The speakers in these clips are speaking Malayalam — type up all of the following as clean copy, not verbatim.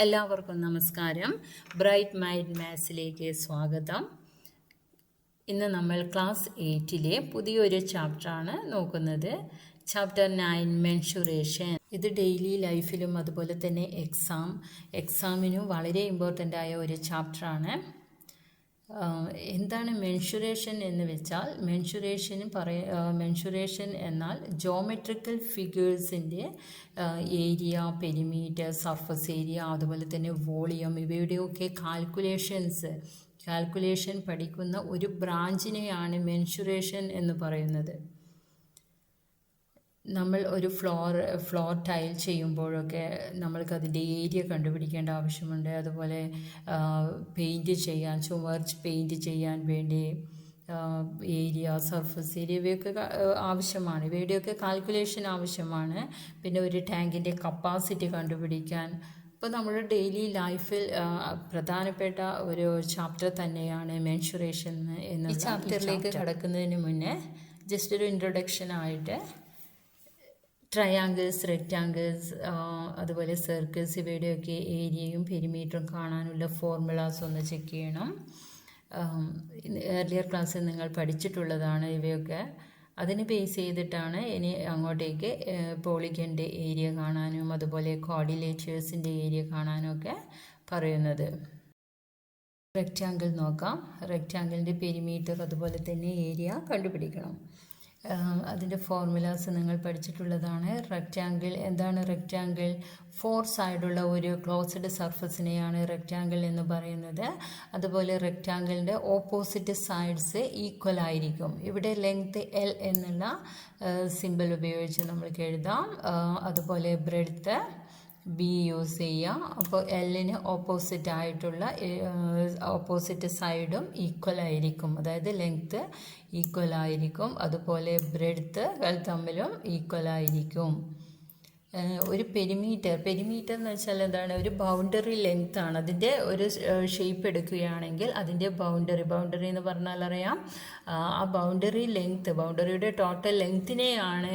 എല്ലാവർക്കും നമസ്കാരം. ബ്രൈറ്റ് മൈൻഡ് മാത്സിലേക്ക് സ്വാഗതം. ഇന്ന് നമ്മൾ ക്ലാസ് 8-ലെ പുതിയൊരു ചാപ്റ്ററാണ് നോക്കുന്നത്. ചാപ്റ്റർ 9 മെൻഷുറേഷൻ. ഇത് ഡെയിലി ലൈഫിലും അതുപോലെ തന്നെ എക്സാമിനും വളരെ ഇമ്പോർട്ടൻ്റ് ആയ ഒരു ചാപ്റ്ററാണ്. എന്താണ് മെൻഷുറേഷൻ എന്ന് വെച്ചാൽ മെൻഷുറേഷൻ എന്നാൽ ജോമെട്രിക്കൽ ഫിഗേഴ്സിൻ്റെ ഏരിയ, പെരിമീറ്റർ, സർഫസ് ഏരിയ, അതുപോലെ തന്നെ വോളിയം ഇവയുടെയൊക്കെ കാൽക്കുലേഷൻ പഠിക്കുന്ന ഒരു ബ്രാഞ്ചിനെയാണ് മെൻഷുറേഷൻ എന്ന് പറയുന്നത്. നമ്മൾ ഒരു ഫ്ലോർ ടൈൽ ചെയ്യുമ്പോഴൊക്കെ നമ്മൾക്കതിൻ്റെ ഏരിയ കണ്ടുപിടിക്കേണ്ട ആവശ്യമുണ്ട്. അതുപോലെ ചുമർ പെയിൻറ്റ് ചെയ്യാൻ വേണ്ടി ഏരിയ, സർഫസ് ഏരിയ ഇവയൊക്കെ ആവശ്യമാണ്. ഇവയുടെയൊക്കെ കാൽക്കുലേഷൻ ആവശ്യമാണ്. പിന്നെ ഒരു ടാങ്കിൻ്റെ കപ്പാസിറ്റി കണ്ടുപിടിക്കാൻ. ഇപ്പോൾ നമ്മുടെ ഡെയിലി ലൈഫിൽ പ്രധാനപ്പെട്ട ഒരു ചാപ്റ്റർ തന്നെയാണ് മെൻഷുറേഷൻ എന്ന ഈ ചാപ്റ്ററിലേക്ക് കടക്കുന്നതിന് മുന്നേ ജസ്റ്റ് ഒരു ഇൻട്രൊഡക്ഷനായിട്ട് ട്രയാങ്കിൾസ്, റെക്റ്റാങ്കിൾസ്, അതുപോലെ സർക്കിൾസ് ഇവയുടെയൊക്കെ ഏരിയയും പെരിമീറ്ററും കാണാനുള്ള ഫോർമുലാസ് ഒന്ന് ചെക്ക് ചെയ്യണം. ഏർലിയർ ക്ലാസ്സിൽ നിങ്ങൾ പഠിച്ചിട്ടുള്ളതാണ് ഇവയൊക്കെ. അതിന് ബേസ് ചെയ്തിട്ടാണ് ഇനി അങ്ങോട്ടേക്ക് പോളിഗൻ്റെ ഏരിയ കാണാനും അതുപോലെ കോർഡിലേറ്റേഴ്സിൻ്റെ ഏരിയ കാണാനും ഒക്കെ പറയുന്നത്. റെക്റ്റാങ്കിൾ നോക്കാം. റെക്റ്റാങ്കിളിൻ്റെ പെരിമീറ്റർ അതുപോലെ തന്നെ ഏരിയ കണ്ടുപിടിക്കണം. അതിൻ്റെ ഫോർമുലാസ് നിങ്ങൾ പഠിച്ചിട്ടുള്ളതാണ്. റെക്റ്റാങ്കിൾ എന്താണ്? റെക്റ്റാങ്കിൾ 4 സൈഡുള്ള ഒരു ക്ലോസ്ഡ് സർഫസിനെയാണ് റെക്റ്റാങ്കിൾ എന്ന് പറയുന്നത്. അതുപോലെ റെക്റ്റാങ്കിളിൻ്റെ ഓപ്പോസിറ്റ് സൈഡ്സ് ഈക്വൽ ആയിരിക്കും. ഇവിടെ ലെങ്ത് L എന്നുള്ള സിമ്പിൾ ഉപയോഗിച്ച് നമ്മൾക്ക് എഴുതാം. അതുപോലെ ബ്രെഡ്ത്ത് B യൂസ് ചെയ്യാം. അപ്പോൾ Lന് ഓപ്പോസിറ്റ് സൈഡും ഈക്വൽ ആയിരിക്കും. അതായത് ലെങ്ത്ത് ഈക്വൽ ആയിരിക്കും. അതുപോലെ ബ്രെഡ്ത്ത് തമ്മിലും ഈക്വൽ ആയിരിക്കും. ഒരു പെരിമീറ്റർ എന്ന് വെച്ചാൽ എന്താണ്? ഒരു ബൗണ്ടറി ലെങ്ത് ആണ്. അതിൻ്റെ ഒരു ഷേപ്പ് എടുക്കുകയാണെങ്കിൽ അതിൻ്റെ ബൗണ്ടറി എന്ന് പറഞ്ഞാൽ അറിയാം, ആ ബൗണ്ടറിയുടെ ടോട്ടൽ ലെങ്ത്തിനെയാണ്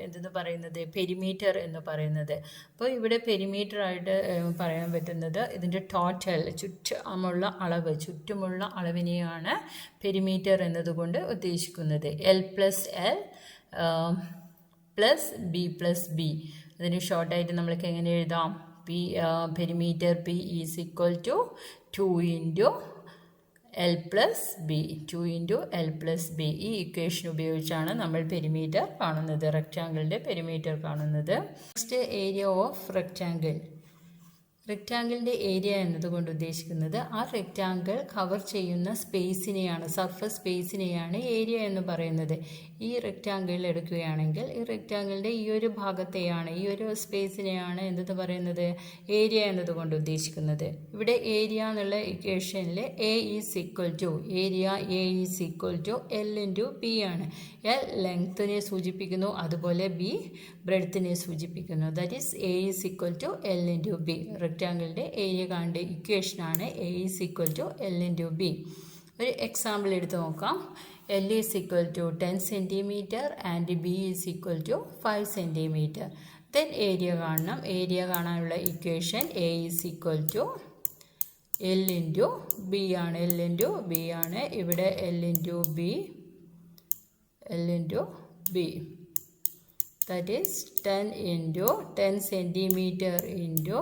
എന്തെന്ന് പറയുന്നത്? പെരിമീറ്റർ എന്ന് പറയുന്നത്. അപ്പോൾ ഇവിടെ പെരിമീറ്റർ ആയിട്ട് പറയാൻ പറ്റുന്നത് ഇതിൻ്റെ ടോട്ടൽ ചുറ്റുമുള്ള അളവിനെയാണ് പെരിമീറ്റർ എന്നതുകൊണ്ട് ഉദ്ദേശിക്കുന്നത്. L+B+B. അതിന് ഷോർട്ടായിട്ട് നമ്മൾക്ക് എങ്ങനെ എഴുതാം? Perimeter P is equal to 2 × L+B. 2 × L+B. ഈ ഇക്വേഷൻ ഉപയോഗിച്ചാണ് നമ്മൾ പെരിമീറ്റർ കാണുന്നത്, റെക്റ്റാങ്കിളിൻ്റെ പെരിമീറ്റർ കാണുന്നത്. നെക്സ്റ്റ് ഏരിയ ഓഫ് റെക്റ്റാങ്കിളിൻ്റെ ഏരിയ എന്നതുകൊണ്ട് ഉദ്ദേശിക്കുന്നത് ആ റെക്റ്റാങ്കിൾ കവർ ചെയ്യുന്ന സർഫസ് സ്പേസിനെയാണ് ഏരിയ എന്ന് പറയുന്നത്. ഈ റെക്റ്റാങ്കിൾ എടുക്കുകയാണെങ്കിൽ ഈ റെക്റ്റാങ്കിളിൻ്റെ ഈ ഒരു ഭാഗത്തെയാണ്, ഈ ഒരു സ്പേസിനെയാണ് എന്തെന്ന് പറയുന്നത്? ഏരിയ എന്നതുകൊണ്ട് ഉദ്ദേശിക്കുന്നത്. ഇവിടെ ഏരിയ എന്നുള്ള ഇക്വേഷനിൽ A is equal to L × B ആണ്. L ലെങ്ത്തിനെ സൂചിപ്പിക്കുന്നു, അതുപോലെ B ബ്രെഡ്ത്തിനെ സൂചിപ്പിക്കുന്നു. That is A is equal to L × B. റെക്റ്റാങ്കിളിൻ്റെ ഏരിയ കാണേണ്ട ഇക്വേഷനാണ് A is equal to L × B. ഒരു എക്സാമ്പിൾ എടുത്ത് നോക്കാം. L is equal to 10 cm and B is equal to 5 cm. Then area കാണണം. ഏരിയ കാണാനുള്ള equation A is equal to L × B ആണ്. ഇവിടെ L × B that is 10 × 10 cm ×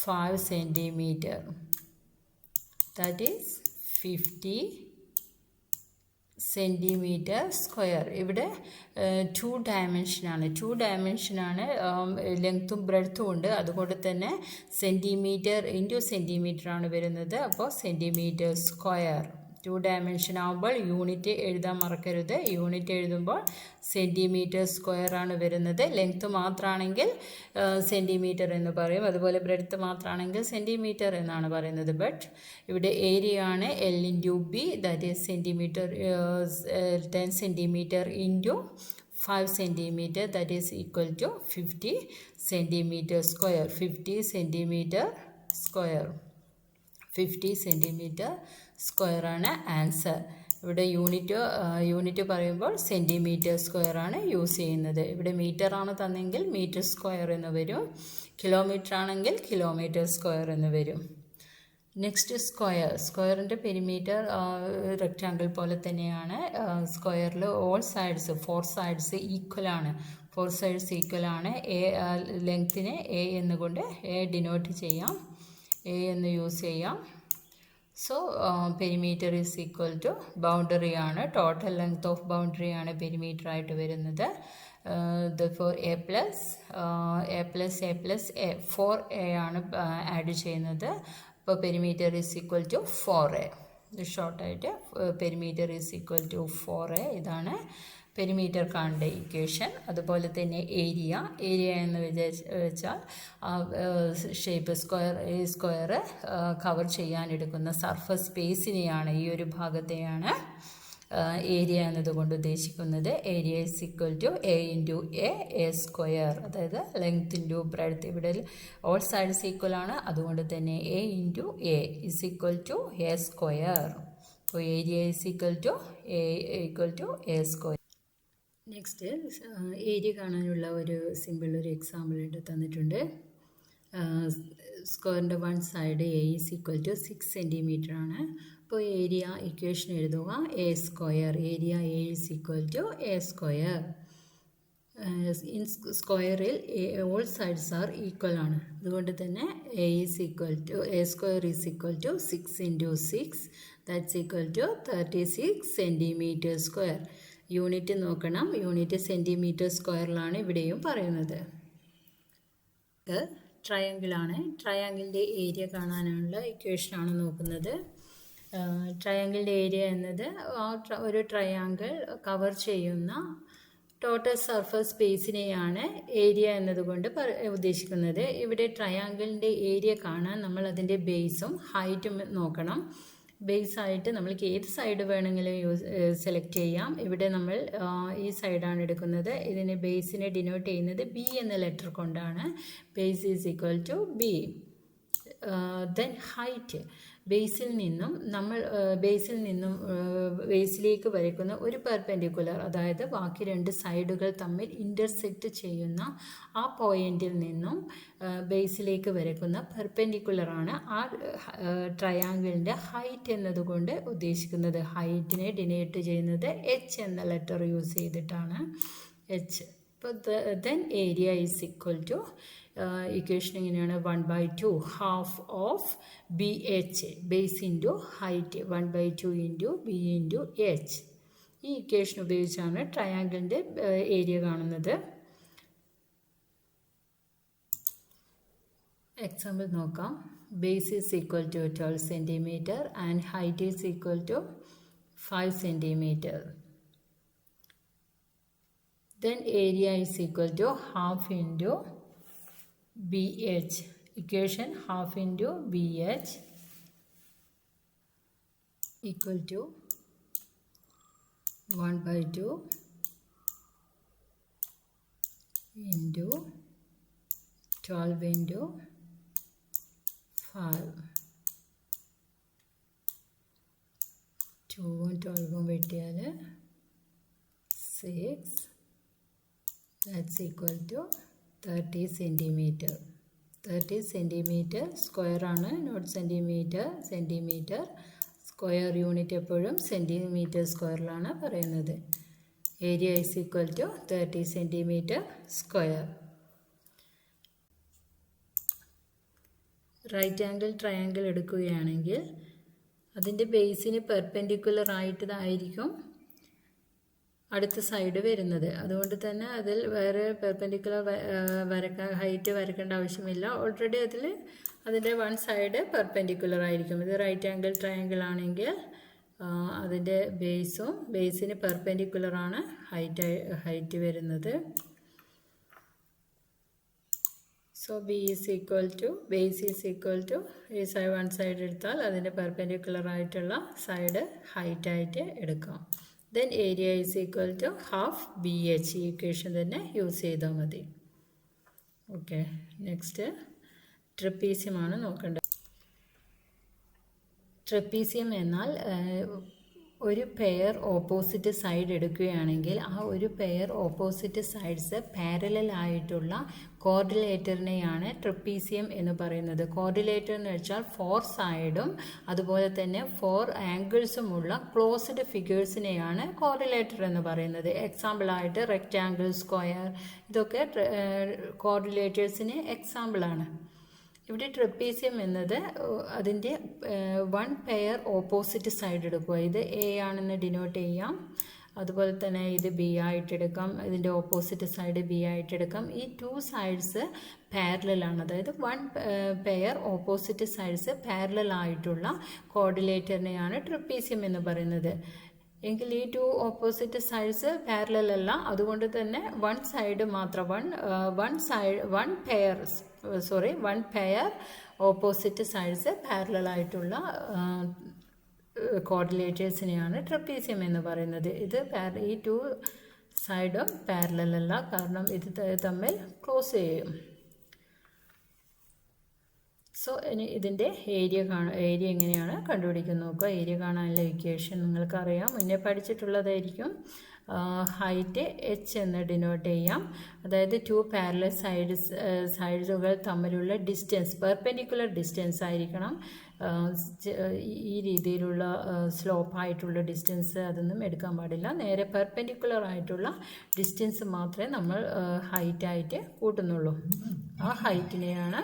5 cm. That is 50 cm². ഇവിടെ 2 ഡയമെൻഷനാണ്. ലെങ്ത്തും ബ്രെഡ്ത്തും ഉണ്ട്. അതുകൊണ്ട് തന്നെ സെൻറ്റിമീറ്റർ × സെൻറ്റിമീറ്റർ ആണ് വരുന്നത്. അപ്പോൾ cm². 2 ഡയമെൻഷൻ ആകുമ്പോൾ യൂണിറ്റ് എഴുതാൻ മറക്കരുത്. യൂണിറ്റ് എഴുതുമ്പോൾ cm² ആണ് വരുന്നത്. ലെങ്ത്ത് മാത്രമാണെങ്കിൽ സെൻറ്റിമീറ്റർ എന്ന് പറയും. അതുപോലെ ബ്രെഡ്ത്ത് മാത്രമാണെങ്കിൽ സെൻറ്റിമീറ്റർ എന്നാണ് പറയുന്നത്. ബട്ട് ഇവിടെ ഏരിയ ആണ് L × B, that is 10 cm × 5 cm, that is equal to 50 cm². 50 cm² ആണ് ആൻസർ. ഇവിടെ യൂണിറ്റ് പറയുമ്പോൾ സെൻറ്റിമീറ്റർ സ്ക്വയർ ആണ് യൂസ് ചെയ്യുന്നത്. ഇവിടെ മീറ്റർ ആണ് തന്നെങ്കിൽ മീറ്റർ സ്ക്വയർ എന്ന് വരും, കിലോമീറ്റർ ആണെങ്കിൽ കിലോമീറ്റർ സ്ക്വയർ എന്ന് വരും. നെക്സ്റ്റ് സ്ക്വയറിൻ്റെ പെരിമീറ്റർ റെക്റ്റാങ്കിൾ പോലെ തന്നെയാണ്. സ്ക്വയറിൽ ഓൾ സൈഡ്സ് 4 സൈഡ്സ് ഈക്വൽ ആണ്. 4 സൈഡ്സ് ഈക്വൽ ആണ്. ലെങ്ത്തിനെ എ എന്നുകൊണ്ട് ഡിനോട്ട് ചെയ്യാം, എ എന്ന് യൂസ് ചെയ്യാം. So perimeter is equal to boundary ആണ്, ടോട്ടൽ ലെങ്ത് ഓഫ് ബൗണ്ടറി ആണ് പെരിമീറ്റർ ആയിട്ട് വരുന്നത്. ഫോർ എ പ്ലസ് 4a ആണ് ആഡ് ചെയ്യുന്നത്. അപ്പോൾ perimeter is equal to 4a. ഷോർട്ടായിട്ട് perimeter is equal to 4a. ഇതാണ് പെരിമീറ്റർ കാണേണ്ട ഇക്വേഷൻ. അതുപോലെ തന്നെ ഏരിയ എന്ന് വെച്ചാൽ ഷേപ്പ് സ്ക്വയർ കവർ ചെയ്യാൻ എടുക്കുന്ന സർഫസ് സ്പേസിനെയാണ്, ഈ ഒരു ഭാഗത്തെയാണ് ഏരിയ എന്നതുകൊണ്ട് ഉദ്ദേശിക്കുന്നത്. Area is equal to A into A square, അതായത് ലെങ്ത് ഇൻറ്റു ബ്രെഡ്ത്ത്. ഇവിടെ ഓൾ സൈഡ്സ് ഈക്വൽ ആണ്, അതുകൊണ്ട് തന്നെ A into A is equal to A square. അപ്പോൾ area is equal to A square. Next area കാണാനുള്ള ഒരു എക്സാമ്പിൾ ആയിട്ട് തന്നിട്ടുണ്ട്. സ്ക്വയറിൻ്റെ one side A is equal to 6 centimetre ആണ്. അപ്പോൾ ഏരിയ ഇക്വേഷൻ എഴുതുക, A square. Area A is equal to A square. In സ്ക്വയറിൽ ഓൾ സൈഡ്സ് ആർ ഈക്വൽ ആണ്, അതുകൊണ്ട് തന്നെ A square is equal to 6 into 6, that's equal to 36 centimetre square. Unit നോക്കണം, യൂണിറ്റ് സെൻറ്റിമീറ്റർ സ്ക്വയറിലാണ് ഇവിടെയും പറയുന്നത്. ട്രയാങ്കിളാണ്. ട്രയാങ്കിളിൻ്റെ ഏരിയ കാണാനുള്ള ഇക്വേഷനാണ് നോക്കുന്നത്. ട്രയാങ്കിളിൻ്റെ ഏരിയ എന്നത് ഒരു ട്രയാങ്കിൾ കവർ ചെയ്യുന്ന ടോട്ടൽ സർഫസ് സ്പേസിനെയാണ് ഏരിയ എന്നതുകൊണ്ട് ഉദ്ദേശിക്കുന്നത്. ഇവിടെ ട്രയാങ്കിളിൻ്റെ ഏരിയ കാണാൻ നമ്മൾ അതിൻ്റെ ബേസും ഹൈറ്റും നോക്കണം. ബേസ് ആയിട്ട് നമ്മൾക്ക് ഏത് സൈഡ് വേണമെങ്കിലും സെലക്ട് ചെയ്യാം. ഇവിടെ നമ്മൾ ഈ സൈഡാണ് എടുക്കുന്നത്. ഇതിന് ബേസിനെ ഡിനോട്ട് ചെയ്യുന്നത് ബി എന്ന ലെറ്റർ കൊണ്ടാണ്. Base is equal to B. Then height, ബേസിൽ നിന്നും ബേസിലേക്ക് വരയ്ക്കുന്ന ഒരു പെർപെൻഡിക്കുലർ, അതായത് ബാക്കി രണ്ട് സൈഡുകൾ തമ്മിൽ ഇൻ്റർസെക്റ്റ് ചെയ്യുന്ന ആ പോയിന്റിൽ നിന്നും ബേസിലേക്ക് വരയ്ക്കുന്ന പെർപെൻഡിക്കുലറാണ് ആ ട്രയാങ്കിളിൻ്റെ ഹൈറ്റ് എന്നതുകൊണ്ട് ഉദ്ദേശിക്കുന്നത്. ഹൈറ്റിനെ ഡിനോട്ട് ചെയ്യുന്നത് എച്ച് എന്ന ലെറ്റർ യൂസ് ചെയ്തിട്ടാണ്, എച്ച്. അപ്പോൾ then area is equal to, equation ഇങ്ങനെയാണ്, 1/2 half of B H, base into height, 1/2 into B into H. ഈ ഇക്വേഷൻ ഉപയോഗിച്ചാണ് ട്രയാങ്കിളിൻ്റെ ഏരിയ കാണുന്നത്. എക്സാമ്പിൾ നോക്കാം. Base is equal to 12 centimetre and height is equal to 5 centimetre. Then area is equal to half into BH. Equation half into BH equal to 1/2 into 12 into 5. 2 12 വെട്ടിയാൽ 6. That's equal to 30 centimeter. 30 centimeter square ആണ്, നോട്ട് സെൻറ്റിമീറ്റർ. സ്ക്വയർ യൂണിറ്റ് എപ്പോഴും സെൻറ്റിമീറ്റർ സ്ക്വയറിലാണ് പറയുന്നത്. Area is equal to 30 centimetre square. Right angle triangle എടുക്കുകയാണെങ്കിൽ അതിൻ്റെ ബേസിന് പെർപെൻഡിക്കുലർ ആയിട്ടായിരിക്കും അടുത്ത സൈഡ് വരുന്നത്. അതുകൊണ്ട് തന്നെ അതിൽ വേറെ പെർപെൻഡിക്കുലർ ഹൈറ്റ് വരയ്ക്കേണ്ട ആവശ്യമില്ല. ഓൾറെഡി അതിൻ്റെ വൺ സൈഡ് പെർപെൻഡിക്കുലർ ആയിരിക്കും. ഇത് റൈറ്റ് ആംഗിൾ ട്രയാങ്കിൾ ആണെങ്കിൽ അതിൻ്റെ ബേസിന് പെർപെൻഡിക്കുലറാണ് ഹൈറ്റ് വരുന്നത്. So base is equal to ഈ വൺ സൈഡ് എടുത്താൽ അതിൻ്റെ പെർപെൻഡിക്കുലർ ആയിട്ടുള്ള സൈഡ് ഹൈറ്റായിട്ട് എടുക്കാം. Then area is equal to half B H. ഈ ഇക്വേഷൻ തന്നെ യൂസ് ചെയ്താൽ മതി. ഓക്കെ, നെക്സ്റ്റ് ട്രപ്പീസിയമാണ് നോക്കേണ്ടത്. ട്രപ്പീസിയം എന്നാൽ ഒരു പെയർ ഓപ്പോസിറ്റ് സൈഡ് എടുക്കുകയാണെങ്കിൽ ആ ഒരു പെയർ ഓപ്പോസിറ്റ് സൈഡ്സ് പാരലൽ ആയിട്ടുള്ള കോർഡിലേറ്ററിനെയാണ് ട്രപ്പീസിയം എന്ന് പറയുന്നത്. കോർഡിലേറ്റർ എന്ന് വെച്ചാൽ 4 സൈഡും അതുപോലെ തന്നെ 4 ആംഗിൾസുമുള്ള ക്ലോസ്ഡ് ഫിഗേഴ്സിനെയാണ് കോർഡിലേറ്റർ എന്ന് പറയുന്നത്. എക്സാമ്പിളായിട്ട് റെക്റ്റാങ്കിൾ, സ്ക്വയർ, ഇതൊക്കെ കോർഡിലേറ്റേഴ്സിന് എക്സാമ്പിളാണ്. ഇവിടെ ട്രപ്പീസിയം എന്നത് അതിൻ്റെ 1 പെയർ ഓപ്പോസിറ്റ് സൈഡ് എടുക്കുക. ഇത് എ ആണെന്ന് ഡിനോട്ട് ചെയ്യാം. അതുപോലെ തന്നെ ഇത് ബി ആയിട്ടെടുക്കാം. ഇതിൻ്റെ ഓപ്പോസിറ്റ് സൈഡ് ബി ആയിട്ടെടുക്കാം. ഈ 2 സൈഡ്സ് പാരലലാണ്. അതായത് 1 പെയർ ഓപ്പോസിറ്റ് സൈഡ്സ് പാരലൽ ആയിട്ടുള്ള കോർഡിലേറ്ററിനെയാണ് ട്രപ്പീസിയം എന്ന് പറയുന്നത്. എങ്കിൽ ഈ 2 ഓപ്പോസിറ്റ് സൈഡ്സ് പാരലൽ അല്ല. അതുകൊണ്ട് തന്നെ 1 സൈഡ് മാത്രം 1 പെയർ ഓപ്പോസിറ്റ് സൈഡ്സ് പാരലൽ ആയിട്ടുള്ള കോർഡിലേറ്റേഴ്സിനെയാണ് ട്രപ്പീസിയം എന്ന് പറയുന്നത്. ഇത് ഈ 2 സൈഡും പാരലൽ അല്ല, കാരണം ഇത് തമ്മിൽ ക്ലോസ് ചെയ്യും. സോ ഇനി ഇതിൻ്റെ ഏരിയ എങ്ങനെയാണ് കണ്ടുപിടിക്കുന്നത് നോക്കുക. ഏരിയ കാണാനുള്ള ഇക്വേഷൻ നിങ്ങൾക്കറിയാം, മുന്നേ പഠിച്ചിട്ടുള്ളതായിരിക്കും. ഹൈറ്റ് h എന്ന് ഡിനോട്ട് ചെയ്യാം. അതായത് 2 പാരലൽ സൈഡുകൾ തമ്മിലുള്ള ഡിസ്റ്റൻസ് പെർപെൻഡിക്കുലർ ഡിസ്റ്റൻസ് ആയിരിക്കണം. ഈ രീതിയിലുള്ള സ്ലോപ്പായിട്ടുള്ള ഡിസ്റ്റൻസ് അതൊന്നും എടുക്കാൻ പാടില്ല. നേരെ പെർപെൻഡിക്കുലർ ആയിട്ടുള്ള ഡിസ്റ്റൻസ് മാത്രമേ നമ്മൾ ഹൈറ്റായിട്ട് കൂട്ടുന്നുള്ളൂ. ആ ഹൈറ്റിനെയാണ്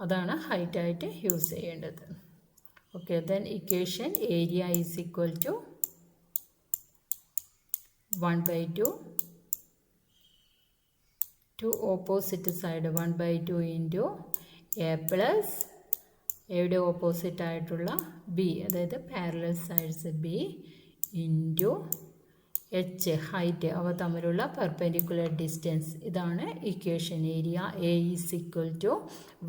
അതാണ് ഹൈറ്റായിട്ട് യൂസ് ചെയ്യേണ്ടത്. Okay, then equation area is equal to 1/2 to opposite side 1/2 into A plus എയുടെ ഓപ്പോസിറ്റ് ആയിട്ടുള്ള ബി, അതായത് parallel sides B into H height, അവ തമ്മിലുള്ള പെർപെൻഡിക്കുലർ ഡിസ്റ്റൻസ്. ഇതാണ് equation. Area A is equal to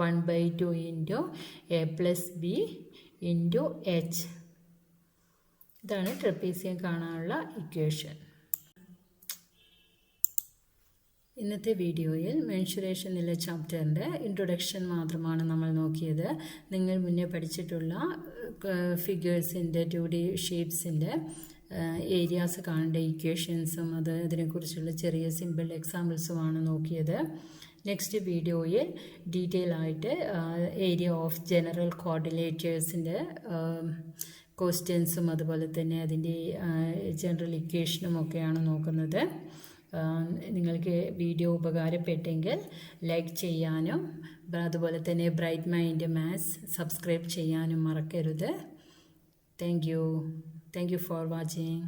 1/2 into A plus B into H. ഇതാണ് ട്രപ്പീസിയം കാണാനുള്ള ഇക്വേഷൻ. ഇന്നത്തെ വീഡിയോയിൽ മെൻഷുറേഷൻ എന്നുള്ള ചാപ്റ്ററിൻ്റെ ഇൻട്രൊഡക്ഷൻ മാത്രമാണ് നമ്മൾ നോക്കിയത്. നിങ്ങൾ മുന്നേ പഠിച്ചിട്ടുള്ള ഫിഗേഴ്സിൻ്റെ 2D ഷേപ്സിൻ്റെ ഏരിയാസ് കാണേണ്ട ഇക്വേഷൻസും അതിനെക്കുറിച്ചുള്ള ചെറിയ സിമ്പിൾ എക്സാമ്പിൾസുമാണ് നോക്കിയത്. നെക്സ്റ്റ് വീഡിയോയിൽ ഡീറ്റെയിൽ ആയിട്ട് ഏരിയ ഓഫ് ജനറൽ കോർഡിലേറ്റേഴ്സിൻ്റെ ക്വസ്റ്റ്യൻസും അതുപോലെ തന്നെ അതിൻ്റെ ജനറൽ ഇക്വേഷനും ഒക്കെയാണ് നോക്കുന്നത്. നിങ്ങൾക്ക് വീഡിയോ ഉപകാരപ്പെട്ടെങ്കിൽ ലൈക്ക് ചെയ്യാനും അതുപോലെ തന്നെ ബ്രൈറ്റ് മൈൻഡ് മാത്സ് സബ്സ്ക്രൈബ് ചെയ്യാനും മറക്കരുത്. Thank you for watching.